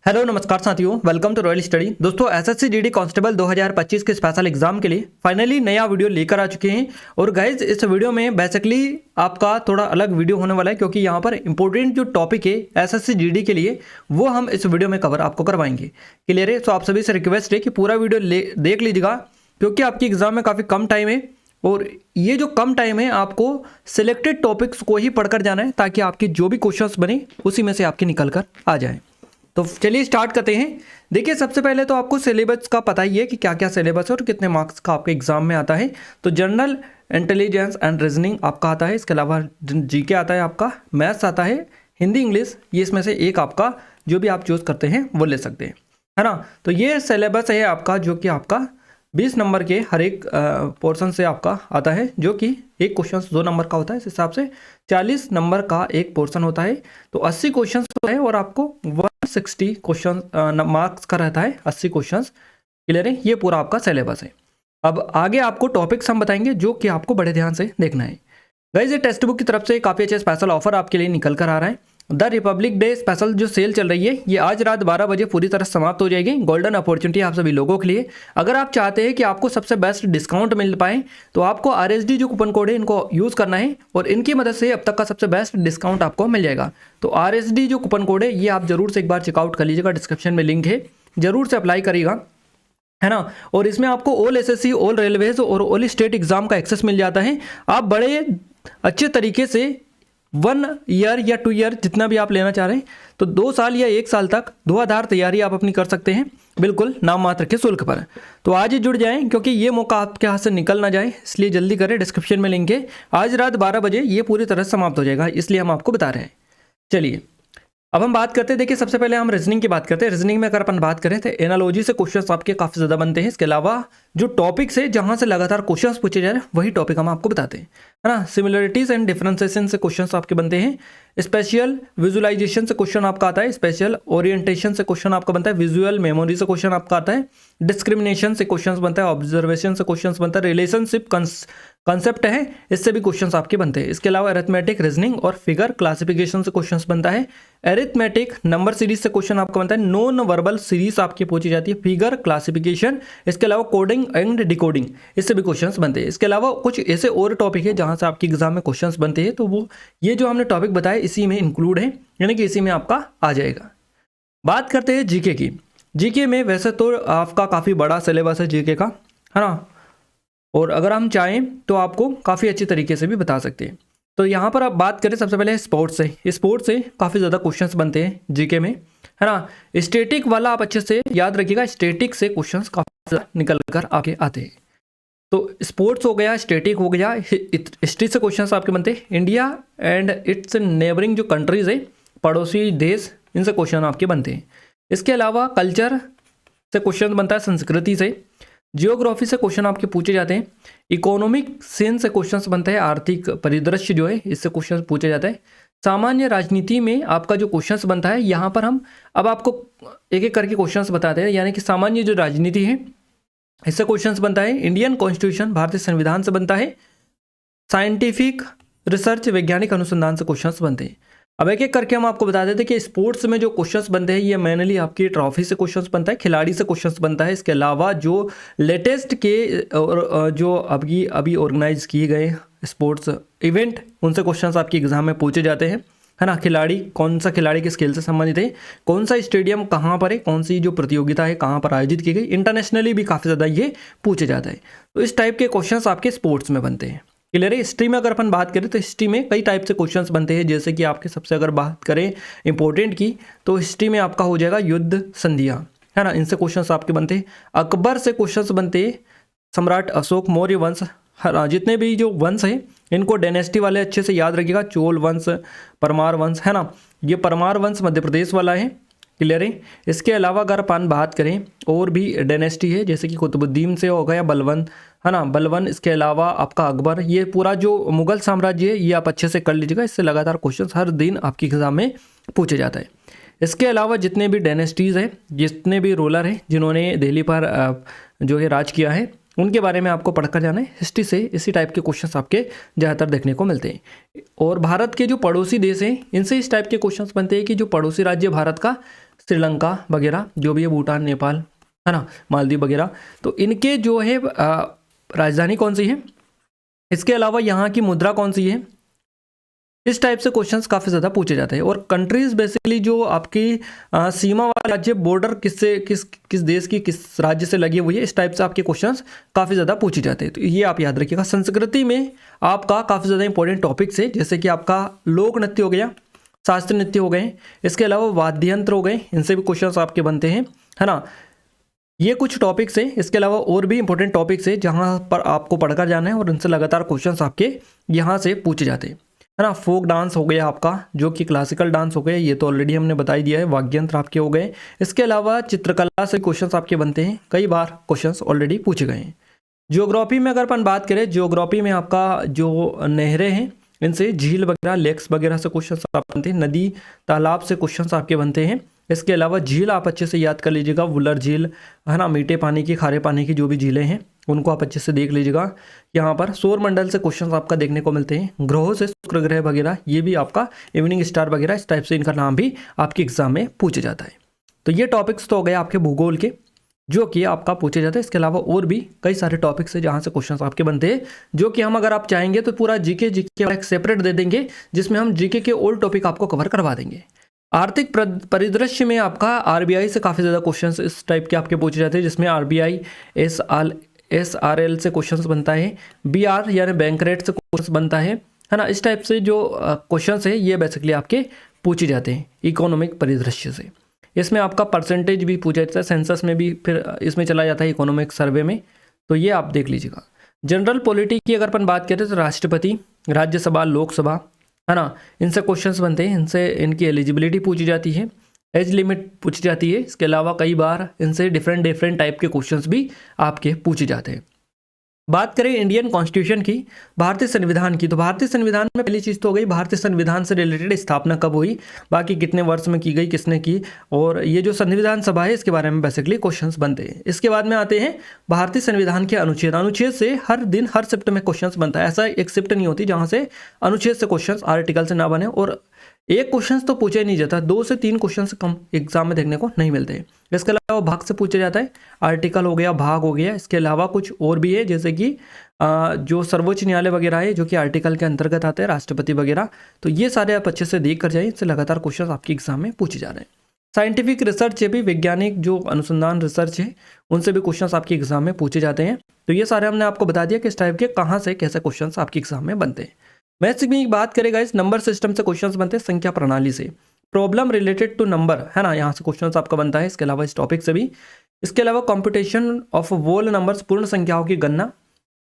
Hello नमस्कार साथियों, welcome to royal study. दोस्तों एसएससी जीडी कांस्टेबल 2025 के स्पेशल एग्जाम के लिए फाइनली नया वीडियो लेकर आ चुके हैं। और गाइज इस वीडियो में बेसिकली आपका थोड़ा अलग वीडियो होने वाला है, क्योंकि यहाँ पर इंपॉर्टेंट जो टॉपिक है एसएससी जीडी के लिए वो हम इस वीडियो में कवर आपको करवाएंगे। क्लियर है? तो आप सभी से रिक्वेस्ट है कि पूरा वीडियो देख लीजिएगा, क्योंकि आपकी एग्जाम में काफ़ी कम टाइम है और ये जो कम टाइम है आपको सिलेक्टेड टॉपिक्स को ही पढ़कर जाना है, ताकि आपकी जो भी क्वेश्चंस बने उसी में से आपके निकल कर आ जाए। तो चलिए स्टार्ट करते हैं। देखिए सबसे पहले तो आपको सिलेबस का पता ही है कि क्या क्या सिलेबस है और कितने मार्क्स का आपके एग्जाम में आता है। तो जनरल इंटेलिजेंस एंड रीजनिंग आपका आता है, इसके अलावा जीके आता है, आपका मैथ्स आता है, हिंदी इंग्लिश, ये इसमें से एक आपका जो भी आप चूज करते हैं वो ले सकते हैं, है ना। तो ये सिलेबस है आपका, जो कि आपका 20 नंबर के हर एक पोर्शन से आपका आता है, जो कि एक क्वेश्चन 2 नंबर का होता है। इस हिसाब से 40 नंबर का एक पोर्शन होता है। तो 80 क्वेश्चन होता है और आपको 160 क्वेश्चन मार्क्स का रहता है, 80 क्वेश्चन। क्लियर है? ये पूरा आपका सिलेबस है। अब आगे आपको टॉपिक्स हम बताएंगे जो कि आपको बड़े ध्यान से देखना है। गाइस ये टेक्स्ट बुक की तरफ से काफ़ी अच्छा स्पेशल ऑफर आपके लिए निकल कर आ रहा है। द रिपब्लिक डे स्पेशल जो सेल चल रही है ये आज रात 12 बजे पूरी तरह समाप्त हो जाएगी। गोल्डन अपॉर्चुनिटी आप सभी लोगों के लिए। अगर आप चाहते हैं कि आपको सबसे बेस्ट डिस्काउंट मिल पाए तो आपको RSD जो कूपन कोड है इनको यूज़ करना है और इनकी मदद से अब तक का सबसे बेस्ट डिस्काउंट आपको मिल जाएगा। तो RSD जो कूपन कोड है ये आप जरूर से एक बार चेकआउट कर लीजिएगा, डिस्क्रिप्शन में लिंक है, जरूर से अप्लाई करिएगा, है ना। और इसमें आपको ऑल SSC, ऑल रेलवेज और ऑल स्टेट एग्जाम का एक्सेस मिल जाता है। आप बड़े अच्छे तरीके से 1 ईयर या 2 ईयर जितना भी आप लेना चाह रहे हैं, तो 2 साल या 1 साल तक धुआंधार तैयारी आप अपनी कर सकते हैं, बिल्कुल नाम मात्र के शुल्क पर। तो आज ही जुड़ जाएं, क्योंकि ये मौका आपके हाथ से निकल ना जाए, इसलिए जल्दी करें। डिस्क्रिप्शन में लिंक है। आज रात 12 बजे ये पूरी तरह समाप्त हो जाएगा, इसलिए हम आपको बता रहे हैं। चलिए अब हम बात करते हैं। देखिए सबसे पहले हम रीजनिंग की बात करते हैं। रीजनिंग में अगर अपन बात करें तो एनालॉजी से क्वेश्चंस आपके काफ़ी ज़्यादा बनते हैं। इसके अलावा जो टॉपिक्स है जहां से लगातार क्वेश्चंस पूछे जा रहे हैं वही टॉपिक हम आपको बताते हैं, है ना। सिमिलरिटीज एंड डिफरेंशिएशन से क्वेश्चंस आपके बनते हैं। स्पेशल विजुअलाइजेशन से क्वेश्चन आपका आता है। स्पेशल ओरिएंटेशन से क्वेश्चन आपका बनता है। विजुअल मेमोरी से क्वेश्चन आपका आता है। डिस्क्रिमिनेशन से क्वेश्चन बनता है। ऑब्जर्वेशन से क्वेश्चन बनता है। रिलेशनशिप कंसेप्ट है, इससे भी क्वेश्चंस आपके बनते हैं। इसके अलावा अरिथमेटिक, रीजनिंग और फिगर क्लासिफिकेशन से क्वेश्चंस बनता है। अरिथमेटिक नंबर सीरीज से क्वेश्चन आपका बनता है। नॉन वर्बल सीरीज आपकी पूछी जाती है। फिगर क्लासिफिकेशन, इसके अलावा कोडिंग एंड डिकोडिंग, इससे भी क्वेश्चंस बनते हैं। इसके अलावा कुछ ऐसे और टॉपिक है जहां से आपकी एग्जाम में क्वेश्चंस बनते हैं, तो वो ये जो हमने टॉपिक बताया इसी में इंक्लूड है, यानी कि इसी में आपका आ जाएगा। बात करते हैं जीके की। जीके में वैसे तो आपका काफ़ी बड़ा सिलेबस है जीके का, है ना, और अगर हम चाहें तो आपको काफ़ी अच्छी तरीके से भी बता सकते हैं। तो यहाँ पर आप बात करें सबसे पहले स्पोर्ट्स से। स्पोर्ट्स से काफ़ी ज़्यादा क्वेश्चंस बनते हैं जीके में, है ना। स्टैटिक वाला आप अच्छे से याद रखिएगा, स्टैटिक से क्वेश्चंस काफ़ी ज़्यादा निकल कर आगे आते हैं। तो स्पोर्ट्स हो गया, स्टैटिक हो गया, हिस्ट्री से क्वेश्चंस आपके बनते हैं। इंडिया एंड इट्स नेबरिंग जो कंट्रीज़ है, पड़ोसी देश, इनसे क्वेश्चन आपके बनते हैं। इसके अलावा कल्चर से क्वेश्चन बनता है, संस्कृति से। जियोग्राफी से क्वेश्चन आपके पूछे जाते हैं। इकोनॉमिक सेंस से क्वेश्चन बनता है, आर्थिक परिदृश्य जो है इससे क्वेश्चन पूछे जाता है। सामान्य राजनीति में आपका जो क्वेश्चन बनता है, यहाँ पर हम अब आपको एक एक करके क्वेश्चन बताते हैं। यानी कि सामान्य जो राजनीति है इससे क्वेश्चन बनता है। इंडियन कॉन्स्टिट्यूशन, भारतीय संविधान से बनता है। साइंटिफिक रिसर्च, वैज्ञानिक अनुसंधान से क्वेश्चन बनते हैं। अब एक एक करके हम आपको बता देते हैं कि स्पोर्ट्स में जो क्वेश्चंस बनते हैं ये मेनली आपकी ट्रॉफी से क्वेश्चंस बनता है, खिलाड़ी से क्वेश्चंस बनता है। इसके अलावा जो लेटेस्ट के और जो अभी ऑर्गेनाइज किए गए स्पोर्ट्स इवेंट, उनसे क्वेश्चंस आपके एग्जाम में पूछे जाते हैं, है ना। खिलाड़ी, कौन सा खिलाड़ी किस खेल से संबंधित है, कौन सा स्टेडियम कहाँ पर है, कौन सी जो प्रतियोगिता है कहाँ पर आयोजित की गई। इंटरनेशनली भी काफ़ी ज़्यादा ये पूछे जाता है। तो इस टाइप के क्वेश्चंस आपके स्पोर्ट्स में बनते हैं। क्लियर है? हिस्ट्री में अगर अपन बात करें तो हिस्ट्री में कई टाइप से क्वेश्चंस बनते हैं। जैसे कि आपके सबसे अगर बात करें इंपॉर्टेंट की, तो हिस्ट्री में आपका हो जाएगा युद्ध संधियाँ, है ना, इनसे क्वेश्चंस आपके बनते हैं। अकबर से क्वेश्चंस बनते हैं। सम्राट अशोक मौर्य वंश, जितने भी जो वंश है इनको डायनेस्टी वाले अच्छे से याद रखिएगा। चोल वंश, परमार वंश, है ना, ये परमार वंश मध्य प्रदेश वाला है। क्लियर है? इसके अलावा अगर अपन बात करें और भी डायनेस्टी है, जैसे कि कुतुबुद्दीन से हो गया बलवन, है ना, बलवन। इसके अलावा आपका अकबर, ये पूरा जो मुगल साम्राज्य है ये आप अच्छे से कर लीजिएगा। इससे लगातार क्वेश्चन हर दिन आपकी एग्जाम में पूछे जाता है। इसके अलावा जितने भी डायनेस्टीज़ हैं, जितने भी रूलर हैं जिन्होंने दिल्ली पर जो है राज किया है, उनके बारे में आपको पढ़कर जाना है। हिस्ट्री से इसी टाइप के क्वेश्चंस आपके ज़्यादातर देखने को मिलते हैं। और भारत के जो पड़ोसी देश हैं इनसे इस टाइप के क्वेश्चंस बनते हैं कि जो पड़ोसी राज्य भारत का श्रीलंका वगैरह जो भी है, भूटान, नेपाल, है ना, मालदीव वगैरह, तो इनके जो है राजधानी कौन सी है, इसके अलावा यहाँ की मुद्रा कौन सी है, इस टाइप से क्वेश्चंस काफ़ी ज़्यादा पूछे जाते हैं। और कंट्रीज बेसिकली जो आपकी सीमा वाले राज्य, बॉर्डर किससे किस देश की किस राज्य से लगी हुई है, इस टाइप से आपके क्वेश्चंस काफ़ी ज़्यादा पूछे जाते हैं। तो ये आप याद रखिएगा। संस्कृति में आपका काफ़ी ज़्यादा इंपॉर्टेंट टॉपिक्स है, जैसे कि आपका लोक नृत्य हो गया, शास्त्रीय नृत्य हो गए, इसके अलावा वाद्य यंत्र हो गए, इनसे भी क्वेश्चंस आपके बनते हैं, है ना। ये कुछ टॉपिक्स हैं, इसके अलावा और भी इंपॉर्टेंट टॉपिक्स हैं जहाँ पर आपको पढ़कर जाना है और उनसे लगातार क्वेश्चंस आपके यहाँ से पूछे जाते हैं, है ना। फोक डांस हो गया आपका, जो कि क्लासिकल डांस हो गया, ये तो ऑलरेडी हमने बता ही दिया है। वाद्य यंत्र आपके हो गए, इसके अलावा चित्रकला से क्वेश्चंस आपके बनते हैं, कई बार क्वेश्चंस ऑलरेडी पूछे गए हैं। ज्योग्राफी में अगर अपन बात करें, ज्योग्राफी में आपका जो नहरें हैं, इनसे झील वगैरह, लेक्स वगैरह से क्वेश्चन बनते हैं, नदी तालाब से क्वेश्चन आपके बनते हैं। इसके अलावा झील आप अच्छे से याद कर लीजिएगा, वुलर झील, है ना, मीठे पानी की, खारे पानी की जो भी झीलें हैं उनको आप अच्छे से देख लीजिएगा। यहाँ पर सौर मंडल से क्वेश्चंस आपका देखने को मिलते हैं, ग्रहों से शुक्र ग्रह वगैरह, ये भी आपका इवनिंग स्टार वगैरह, इस टाइप से इनका नाम भी आपके एग्जाम में पूछा जाता है। तो ये टॉपिक्स तो हो गए आपके भूगोल के, जो कि आपका पूछे जाते हैं। इसके अलावा और भी कई सारे टॉपिक्स हैं जहाँ से क्वेश्चंस आपके बनते हैं, जो कि हम अगर आप चाहेंगे तो पूरा जीके एक सेपरेट दे देंगे, जिसमें हम जीके के ओल्ड टॉपिक आपको कवर करवा देंगे। आर्थिक परिदृश्य में आपका आरबीआई से काफ़ी ज़्यादा क्वेश्चंस इस टाइप के आपके पूछे जाते हैं, जिसमें आरबीआई एसआरएल से क्वेश्चंस बनता है, बीआर यानी बैंक रेट से क्वेश्चंस बनता है ना। इस टाइप से जो क्वेश्चंस है ये बेसिकली आपके पूछे जाते हैं इकोनॉमिक परिदृश्य से। इसमें आपका परसेंटेज भी पूछा जाता है, सेंसस में भी फिर इसमें चला जाता है, इकोनॉमिक सर्वे में, तो ये आप देख लीजिएगा। जनरल पॉलिटी की अगर अपन बात करें तो राष्ट्रपति, राज्यसभा, लोकसभा, है ना, इनसे क्वेश्चंस बनते हैं, इनसे इनकी एलिजिबिलिटी पूछी जाती है, एज लिमिट पूछी जाती है। इसके अलावा कई बार इनसे डिफरेंट टाइप के क्वेश्चंस भी आपके पूछे जाते हैं। बात करें इंडियन कॉन्स्टिट्यूशन की, भारतीय संविधान की, तो भारतीय संविधान में पहली चीज़ तो हो गई भारतीय संविधान से रिलेटेड स्थापना कब हुई, बाकी कितने वर्ष में की गई, किसने की, और ये जो संविधान सभा है इसके बारे में बेसिकली क्वेश्चंस बनते हैं। इसके बाद में आते हैं भारतीय संविधान के अनुच्छेद। अनुच्छेद से हर दिन हर शिफ्ट में क्वेश्चंस बनता है, ऐसा एक शिफ्ट नहीं होती जहाँ से अनुच्छेद से क्वेश्चंस आर्टिकल से ना बने, और एक क्वेश्चन तो पूछा ही नहीं जाता, 2 से 3 क्वेश्चन कम एग्जाम में देखने को नहीं मिलते। इसके अलावा भाग से पूछा जाता है, आर्टिकल हो गया, भाग हो गया। इसके अलावा कुछ और भी है, जैसे कि जो सर्वोच्च न्यायालय वगैरह है जो कि आर्टिकल के अंतर्गत आते हैं, राष्ट्रपति वगैरह, तो ये सारे आप अच्छे से देख कर जाइए, इससे लगातार क्वेश्चन आपके एग्जाम में पूछे जा रहे हैं। साइंटिफिक रिसर्च है भी, वैज्ञानिक जो अनुसंधान रिसर्च है उनसे भी क्वेश्चन आपके एग्जाम में पूछे जाते हैं। तो ये सारे हमने आपको बता दिया कि इस टाइप के कहाँ से कैसे क्वेश्चन आपके एग्जाम में बनते हैं। मैथ्स की बात करेगा, इस नंबर सिस्टम से क्वेश्चंस बनते हैं, संख्या प्रणाली से, प्रॉब्लम रिलेटेड टू नंबर, है ना, यहाँ से क्वेश्चंस आपका बनता है। इसके अलावा इस टॉपिक से भी, इसके अलावा कंप्यूटेशन ऑफ वोल नंबर्स, पूर्ण संख्याओं की गणना,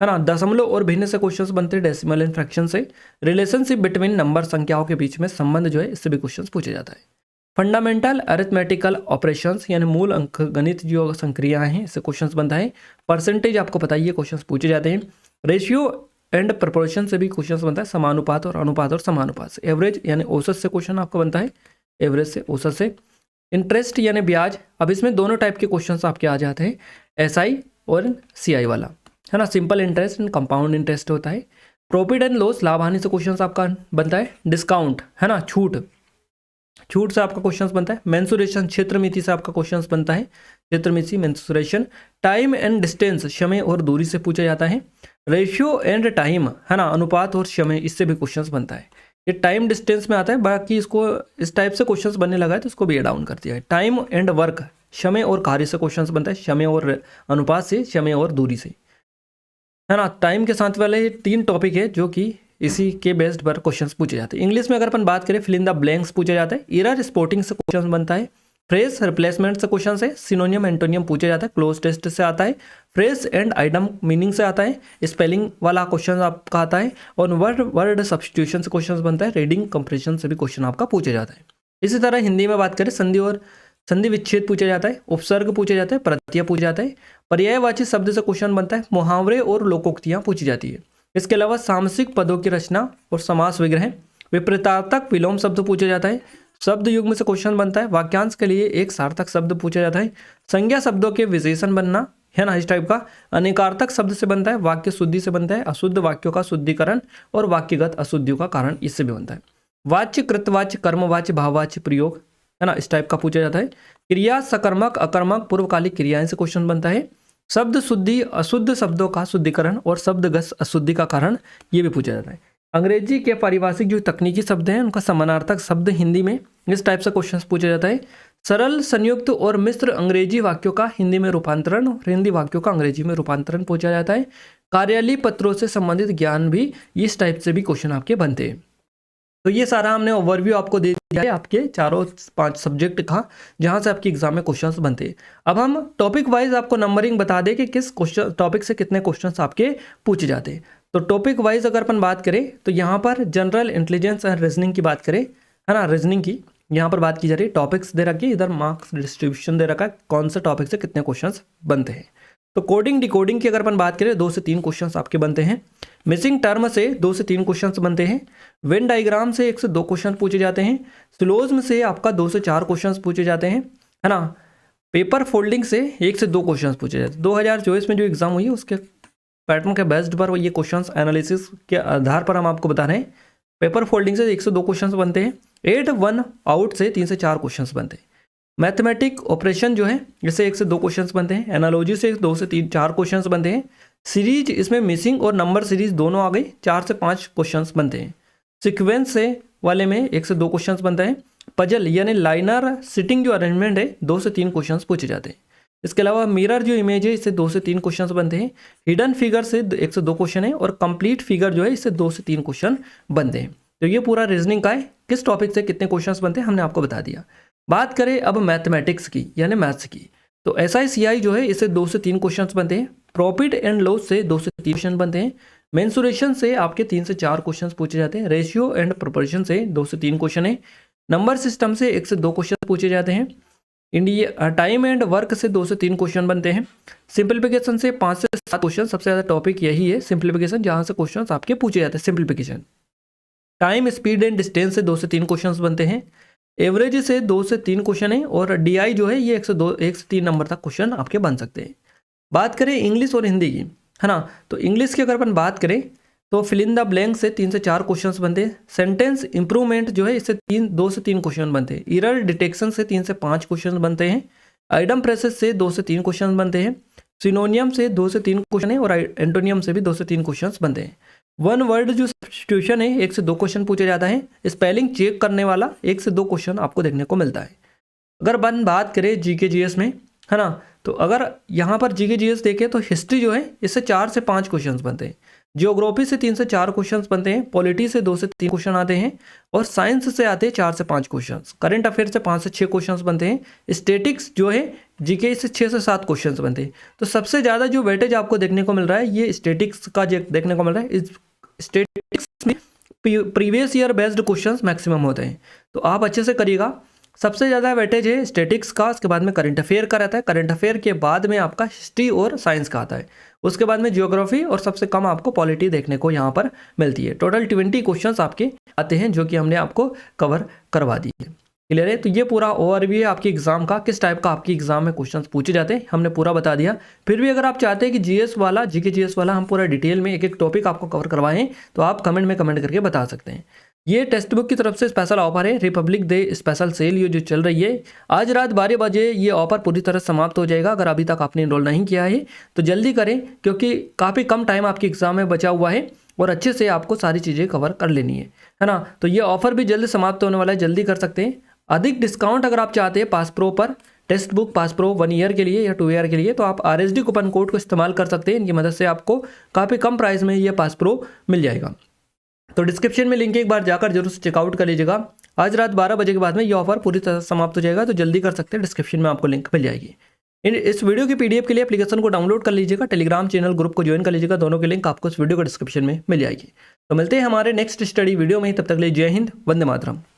है ना, दशमलव और भिन्न से क्वेश्चंस बनते हैं, डेसिमल एंड फ्रैक्शन से, रिलेशनशिप बिटवीन नंबर, संख्याओं के बीच में संबंध जो है, इससे भी क्वेश्चंस पूछे जाता है। फंडामेंटल अरिथमेटिकल ऑपरेशंस यानी मूल अंक गणित जो संक्रियाएं हैं, इससे क्वेश्चंस बनता है। परसेंटेज आपको पता ही है, क्वेश्चंस पूछे जाते हैं। रेशियो एंड प्रपोर्शन से भी क्वेश्चन बनता है, समानुपात और अनुपात और समानुपात से। एवरेज यानी औसत से क्वेश्चन आपका बनता है, एवरेज से, औसत से। इंटरेस्ट यानी ब्याज, अब इसमें दोनों टाइप के क्वेश्चंस आपके आ जाते हैं, एसआई और सीआई वाला, है ना, simple interest and compound interest होता है। प्रॉफिट एंड लॉस, लाभ हानि से क्वेश्चन आपका बनता है। डिस्काउंट, है ना, छूट से आपका क्वेश्चन बनता है। मेंसुरेशन, क्षेत्र मिति से आपका क्वेश्चन बनता है, क्षेत्र मिति, मेंसुरेशन। टाइम एंड डिस्टेंस, समय और दूरी से पूछा जाता है। रेशियो एंड टाइम, है ना, अनुपात और समय, इससे भी क्वेश्चंस बनता है। ये टाइम डिस्टेंस में आता है, बाकी इसको इस टाइप से क्वेश्चंस बनने लगा है तो इसको भी डाउन कर दिया है। टाइम एंड वर्क, समय और कार्य से क्वेश्चंस बनता है, समय और अनुपात से, समय और दूरी से, है ना। टाइम के साथ वाले 3 टॉपिक है जो कि इसी के बेस्ड पर क्वेश्चंस पूछे जाते हैं। इंग्लिश में अगर अपन बात करें, फिल इन द ब्लैंक्स पूछा जाता है। एरर स्पॉटिंग से क्वेश्चन बनता है। फ्रेज रिप्लेसमेंट से क्वेश्चन है। सिनोनियम एंटोनियम पूछा जाता है, क्लोज टेस्ट से आता है। फ्रेज एंड आइटम मीनिंग से आता है, स्पेलिंग वाला क्वेश्चन आपका आता है। और वर्ड सब्स्टिट्यूशन से क्वेश्चन बनता है। रीडिंग कंप्रेशन से भी क्वेश्चन आपका पूछा जाता है। इसी तरह हिंदी में बात करें, संधि और संधि विच्छेद पूछा जाता है। उपसर्ग पूछा जाता है, प्रत्यय पूछा जाता है। पर्यायवाची शब्द से क्वेश्चन बनता है। मुहावरे और लोकोक्तियां पूछी जाती है। इसके अलावा सामसिक पदों की रचना और समास विग्रह। विपरीतार्थक विलोम शब्द पूछा जाता है। शब्द युग्म से क्वेश्चन बनता है। वाक्यांश के लिए एक सार्थक शब्द पूछा जाता है। संज्ञा शब्दों के विशेषण बनना, है ना, इस टाइप का। अनेकार्थक शब्द से बनता है। वाक्य शुद्धि से बनता है। अशुद्ध वाक्यों का शुद्धिकरण और वाक्यगत अशुद्धियों का कारण, इससे भी बनता है। वाच्य, कृतवाच्य, कर्मवाच्य, भाववाच्य प्रयोग, है ना, इस टाइप का पूछा जाता है। क्रिया सकर्मक अकर्मक पूर्वकालिक क्रियाएं से क्वेश्चन बनता है। शब्द शुद्धि अशुद्ध शब्दों का शुद्धिकरण और शब्दगत अशुद्धि का कारण, ये भी पूछा जाता है। अंग्रेजी के पारिभाषिक जो तकनीकी शब्द हैं उनका समानार्थक शब्द हिंदी में, इस टाइप से क्वेश्चन पूछा जाता है। सरल संयुक्त और मिश्र अंग्रेजी वाक्यों का हिंदी में रूपांतरण और हिंदी वाक्यों का अंग्रेजी में रूपांतरण पूछा जाता है। कार्यालयीय पत्रों से संबंधित ज्ञान भी, इस टाइप से भी क्वेश्चन आपके बनते हैं। तो ये सारा हमने ओवरव्यू आपको दे दिया है आपके चारों 5 सब्जेक्ट का, जहां से आपकी एग्जाम में क्वेश्चंस बनते हैं। अब हम टॉपिक वाइज आपको नंबरिंग बता दें कि किस क्वेश्चन टॉपिक से कितने क्वेश्चंस आपके पूछे जाते हैं। तो टॉपिक वाइज अगर अपन बात करें तो यहाँ पर जनरल इंटेलिजेंस एंड रीजनिंग की बात करें, है ना, रीजनिंग की यहाँ पर बात की जा रही है। टॉपिक्स दे रखी है, इधर मार्क्स डिस्ट्रीब्यूशन दे रखा है, कौन से टॉपिक से कितने क्वेश्चन बनते हैं। तो कोडिंग डिकोडिंग की अगर अपन बात करें 2 से 3 क्वेश्चंस आपके बनते हैं। मिसिंग टर्म से 2 से 3 क्वेश्चंस बनते हैं। वेन डायग्राम से 1 से 2 क्वेश्चन पूछे जाते हैं। सिलोज्म से आपका 2 से 4 क्वेश्चंस पूछे जाते हैं, है ना। पेपर फोल्डिंग से 1 से 2 क्वेश्चंस पूछे जाते हैं। 2024 में जो एग्जाम हुई है उसके पैटर्न के बेस्ड पर ये क्वेश्चंस एनालिसिस के आधार पर हम आपको बता रहे हैं। पेपर फोल्डिंग से 1 से 2 क्वेश्चंस बनते हैं। 8 1 आउट से 3 से 4 क्वेश्चंस बनते हैं। मैथमेटिक ऑपरेशन जो है इससे 1 से 2 क्वेश्चंस बनते हैं। एनालॉजी से 2 से 4 क्वेश्चंस बनते हैं। सीरीज, इसमें मिसिंग और नंबर सीरीज दोनों आ गई, 4 से 5 क्वेश्चंस बनते हैं। सीक्वेंस से वाले में 1 से 2 क्वेश्चंस बनते हैं। पजल यानी लाइनर सिटिंग जो अरेंजमेंट है 2 से 3 क्वेश्चंस पूछे जाते हैं। इसके अलावा मिरर जो इमेज है इससे 2 से 3 क्वेश्चंस बनते हैं। हिडन फिगर से 1 से 2 क्वेश्चन है और कंप्लीट फिगर जो है इससे 2 से 3 क्वेश्चन बनते हैं। तो ये पूरा रीजनिंग का है, किस टॉपिक से कितने क्वेश्चंस बनते हैं हमने आपको बता दिया। बात करें अब मैथमेटिक्स की यानी मैथ्स की, तो SICI जो है इससे 2 से 3 क्वेश्चंस बनते हैं। प्रॉफिट एंड लॉस से 2 से 3 क्वेश्चन बनते हैं। मेंसुरेशन से आपके 3 से 4 क्वेश्चंस पूछे जाते हैं। रेशियो एंड प्रोपोर्शन से 2 से 3 क्वेश्चन है। नंबर सिस्टम से 1 से 2 क्वेश्चन पूछे जाते हैं। इंडिया टाइम एंड वर्क से 2 से 3 क्वेश्चन बनते हैं। सिंप्लीफिकेशन से 5 से 7 क्वेश्चन, सबसे ज़्यादा टॉपिक यही है सिंप्लीफिकेशन, जहाँ से क्वेश्चन आपके पूछे जाते हैं simplification. Time speed and distance से 2 से 3 क्वेश्चन बनते हैं। एवरेज से 2 से 3 क्वेश्चन है और DI जो है ये 1 से 3 नंबर तक क्वेश्चन आपके बन सकते हैं। बात करें इंग्लिश और हिंदी की, है ना, तो इंग्लिश की अगर अपन बात करें तो फिल इन द ब्लैंक से 3 से 4 क्वेश्चंस बनते हैं। सेंटेंस इंप्रूवमेंट जो है इससे 2 से 3 क्वेश्चन बनते हैं। एरर डिटेक्शन से 3 से 5 क्वेश्चन बनते हैं। आइडम प्रेसेस से 2 से 3 क्वेश्चन बनते हैं। सिनोनियम से 2 से 3 क्वेश्चन है और एंटोनियम से भी 2 से 3 क्वेश्चन बनते हैं। वन वर्ड जो सब्स्टिट्यूशन है 1 से 2 क्वेश्चन पूछे जाता है। स्पेलिंग चेक करने वाला 1 से 2 क्वेश्चन आपको देखने को मिलता है। अगर अपन बात करें GK GS में, है ना, तो अगर यहाँ पर GK GS देखें तो हिस्ट्री जो है इससे 4 से 5 क्वेश्चन बनते हैं। जियोग्राफी से 3 से 4 क्वेश्चन बनते हैं। पॉलिटी से 2 से 3 क्वेश्चन आते हैं और साइंस से आते हैं 4 से 5 क्वेश्चन। करंट अफेयर से 5 से 6 क्वेश्चन बनते हैं। स्टेटिक्स जो है GK से 6 से 7 क्वेश्चन बनते हैं। तो सबसे ज़्यादा जो वेटेज आपको देखने को मिल रहा है ये स्टेटिक्स का देखने को मिल रहा है। स्टेटिक्स में previous year based questions maximum होते हैं, तो आप अच्छे से करिएगा। सबसे ज़्यादा वेटेज है स्टेटिक्स का, उसके बाद में करंट अफेयर का रहता है। करंट अफेयर के बाद में आपका हिस्ट्री और साइंस का आता है, उसके बाद में जियोग्राफी और सबसे कम आपको पॉलिटी देखने को यहाँ पर मिलती है। टोटल 20 क्वेश्चंस आपके आते हैं जो कि हमने आपको कवर करवा दी है। क्लियर है? तो ये पूरा ओवरव्यू है आपकी एग्जाम का, किस टाइप का आपकी एग्जाम में क्वेश्चंस पूछे जाते हैं हमने पूरा बता दिया। फिर भी अगर आप चाहते हैं कि GS वाला GK GS वाला हम पूरा डिटेल में एक एक टॉपिक आपको कवर करवाएं तो आप कमेंट में कमेंट करके बता सकते हैं। ये टेक्स्ट बुक की तरफ से स्पेशल ऑफर है, रिपब्लिक डे स्पेशल सेल ये जो चल रही है, आज रात 12 बजे ये ऑफर पूरी तरह समाप्त हो जाएगा। अगर अभी तक आपने इनरोल नहीं किया है तो जल्दी करें, क्योंकि काफ़ी कम टाइम आपके एग्जाम में बचा हुआ है और अच्छे से आपको सारी चीज़ें कवर कर लेनी है ना। तो ये ऑफर भी जल्द समाप्त होने वाला है, जल्दी कर सकते हैं। अधिक डिस्काउंट अगर आप चाहते हैं पास प्रो पर, text book pass pro 1 year के लिए या 2 ईयर के लिए, तो आप RSD कूपन कोड को इस्तेमाल कर सकते हैं। इनकी मदद से आपको काफ़ी कम प्राइस में ये पास प्रो मिल जाएगा। तो डिस्क्रिप्शन में लिंक एक बार जाकर जरूर से चेकआउट कर लीजिएगा। आज रात 12 बजे के बाद में ये ऑफर पूरी तरह समाप्त हो जाएगा, तो जल्दी कर सकते हैं। डिस्क्रिप्शन में आपको लिंक मिल जाएगी। इस वीडियो की PDF के लिए एप्लीकेशन को डाउनलोड कर लीजिएगा, टेलीग्राम चैनल ग्रुप को ज्वाइन कर लीजिएगा। दोनों की लिंक आपको इस वीडियो के डिस्क्रिप्शन में मिल जाएगी। तो मिलते हैं हमारे नेक्स्ट स्टडी वीडियो में, तब तक के लिए जय हिंद, वंदे मातरम।